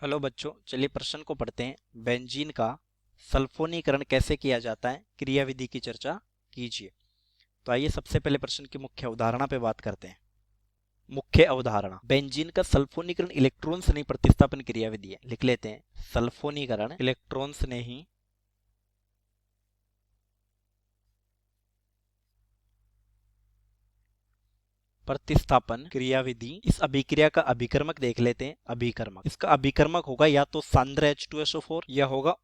Hello बच्चों, चलिए प्रश्न को पढ़ते हैं। बेंजीन का सल्फोनीकरण कैसे किया जाता है, क्रियाविधि की चर्चा कीजिए। तो आइए सबसे पहले प्रश्न की मुख्य अवधारणा पे बात करते हैं। मुख्य अवधारणा, बेंजीन का सल्फोनीकरण इलेक्ट्रॉन से नहीं प्रतिस्थापन क्रियाविधि है। लिख लेते हैं, सल्फोनीकरण इलेक्ट्रॉन से नहीं प्रतिस्थापन क्रियाविधि। इस अभिक्रिया का अभिकर्मक देख लेते हैं। अभिकर्मक, इसका अभिकर्मक होगा या तो सांद्र H2SO4 या होगा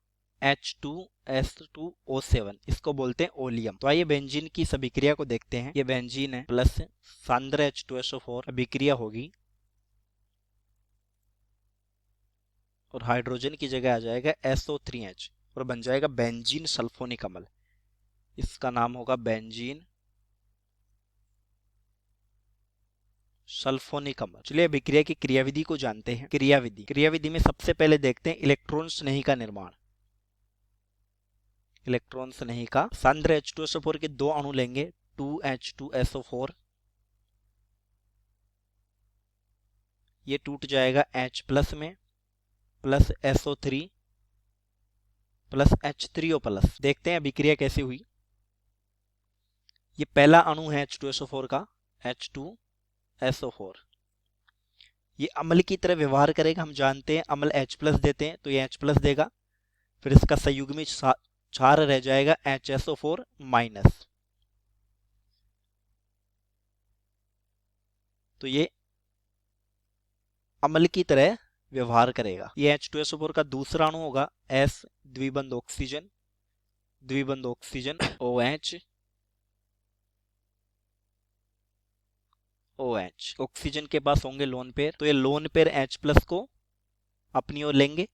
H2S2O7। इसको बोलते हैं ओलियम। तो आइए बेंजीन की इस अभिक्रिया को देखते हैं। ये बेंजीन है प्लस सांद्र H2SO4, अभिक्रिया होगी और हाइड्रोजन की जगह आ जाएगा SO3H और बन जाएगा बेंजीन सल्फोनिक अम्ल। इसका नाम होगा बेंजीन सल्फोनिक अम्ल। चलिए अभिक्रिया की क्रियाविधि को जानते हैं। क्रियाविधि में सबसे पहले देखते हैं इलेक्ट्रॉन स्नेही का निर्माण। इलेक्ट्रॉन स्नेही का सांद्र H2SO4 के दो अणु लेंगे, 2H2SO4। ये टूट जाएगा H प्लस में, plus SO3 plus H3O plus. देखते हैं अभिक्रिया कैसे हुई। ये पहला अणु है H2SO4 का, H2SO4। ये अम्ल की तरह व्यवहार करेगा। हम जानते हैं अम्ल H प्लस देते हैं तो ये H प्लस देगा। फिर इसका संयुग्मी क्षार रह जाएगा HSO4 माइनस। तो ये अम्ल की तरह व्यवहार करेगा। ये H2SO4 का दूसरा अणु होगा S द्विबंध ऑक्सीजन, द्विबंध ऑक्सीजन OH, OH। ऑक्सीजन के पास होंगे लोन पेयर, तो ये लोन पेयर H प्लस को अपनी ओर लेंगे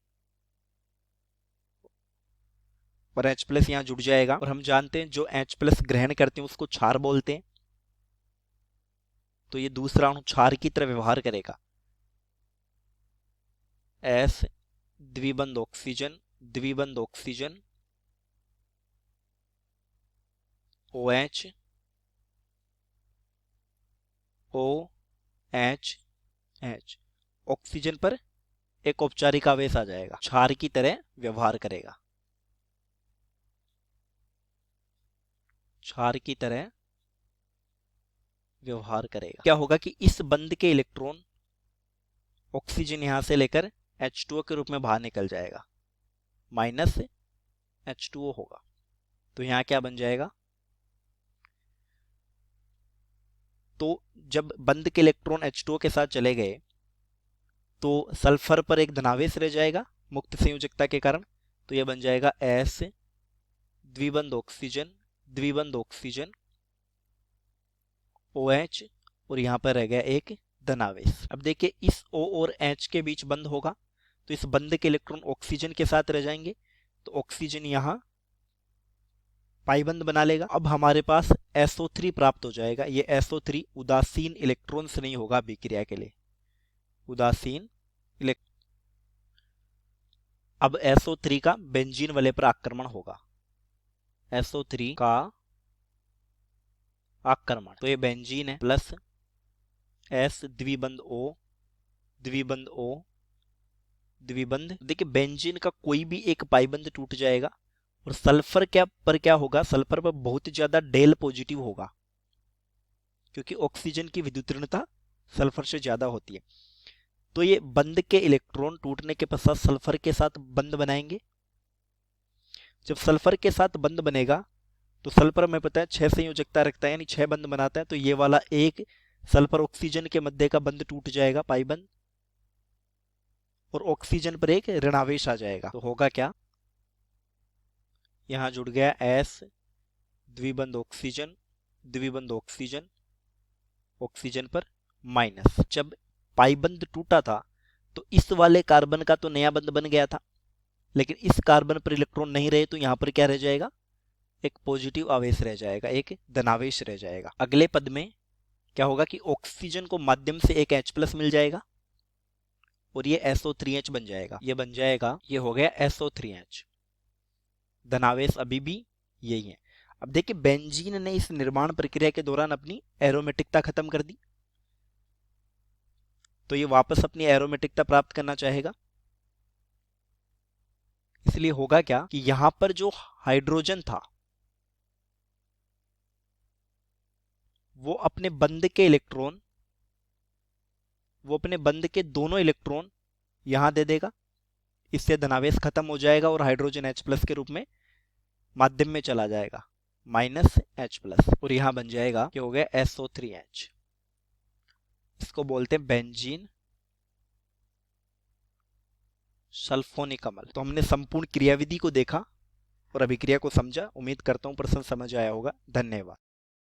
और H प्लस यहां जुड़ जाएगा। और हम जानते हैं जो H प्लस ग्रहण करते हैं उसको क्षार बोलते हैं। तो ये दूसरा अणु क्षार की तरह व्यवहार करेगा। S द्विबंध ऑक्सीजन, द्विबंध oxygen OH, OH, H। Oxygen पर एक औपचारिक आवेश आ जाएगा, क्षार की तरह व्यवहार करेगा, क्षार की तरह व्यवहार करेगा। क्या होगा कि इस बंध के इलेक्ट्रॉन ऑक्सीजन यहां से लेकर H2O के रूप में बाहर निकल जाएगा, माइनस H2O होगा। तो यहां क्या बन जाएगा, तो जब बंध के इलेक्ट्रॉन H2O के साथ चले गए तो सल्फर पर एक धनावेश रह जाएगा मुक्त संयोजकता के कारण। तो यह बन जाएगा S द्विबंध ऑक्सीजन, द्विबंध ऑक्सीजन OH और यहां पर रह गया एक धनावेश। अब देखिए इस O और H के बीच बंध होगा तो इस बंध के इलेक्ट्रॉन ऑक्सीजन के साथ रह जाएंगे। तो ऑक्सीजन यहां पाइबंध बना लेगा। अब हमारे पास SO3 प्राप्त हो जाएगा। ये SO3 उदासीन इलेक्ट्रॉन से नहीं होगा अभिक्रिया के लिए, उदासीन इलेक्ट्रॉन। अब SO3 का बेंजीन वाले पर आक्रमण होगा, SO3 का आक्रमण। तो ये बेंजीन है प्लस S द्विबंध O, द्विबंध O, द्विबंध। देखिए बेंजीन का कोई भी एक पाइबंध टूट जाएगा और सल्फर क्या होगा, सल्फर पर बहुत ज्यादा डेल पॉजिटिव होगा क्योंकि ऑक्सीजन की विद्युत ऋणता सल्फर से ज्यादा होती है। तो ये बंध के इलेक्ट्रॉन टूटने के पश्चात सल्फर के साथ बंध बनाएंगे। जब सल्फर के साथ बंध बनेगा तो सल्फर हमें पता है 6 संयोजकता रखता है, यानी 6 बंध बनाता है। तो ये वाला एक सल्फर ऑक्सीजन के मध्य का बंध टूट जाएगा, पाई बंध, और ऑक्सीजन पर एक ऋणावेश आ जाएगा। तो होगा क्या, यहां जुड़ गया S द्विबंध ऑक्सीजन, द्विबंध ऑक्सीजन, ऑक्सीजन पर माइनस। जब पाइबंध टूटा था तो इस वाले कार्बन का तो नया बंध बन गया था, लेकिन इस कार्बन पर इलेक्ट्रॉन नहीं रहे तो यहां पर क्या रह जाएगा, एक पॉजिटिव आवेश रह जाएगा, एक धनावेश रह जाएगा। अगले पद में क्या होगा कि ऑक्सीजन को माध्यम से एक H प्लस मिल जाएगा और ये SO3H बन जाएगा। ये बन जाएगा, ये हो गया SO3H। धनावेश अभी भी यही है। अब देखिए बेंजीन ने इस निर्माण प्रक्रिया के दौरान अपनी एरोमेटिकता खत्म कर दी, तो ये वापस अपनी एरोमेटिकता प्राप्त करना चाहेगा। इसलिए होगा क्या कि यहां पर जो हाइड्रोजन था वो अपने बंध के इलेक्ट्रॉन, वो अपने बंध के दोनों इलेक्ट्रॉन यहां दे देगा। इससे धनावेश खत्म हो जाएगा और हाइड्रोजन H+ के रूप में माध्यम में चला जाएगा, -H+, और यहां बन जाएगा क्या हो गया, SO3H। इसको बोलते हैं बेंजीन सल्फोनिक अम्ल। तो हमने संपूर्ण क्रियाविधि को देखा और अभिक्रिया को समझा। उम्मीद करता हूं प्रश्न समझ आया होगा। धन्यवाद।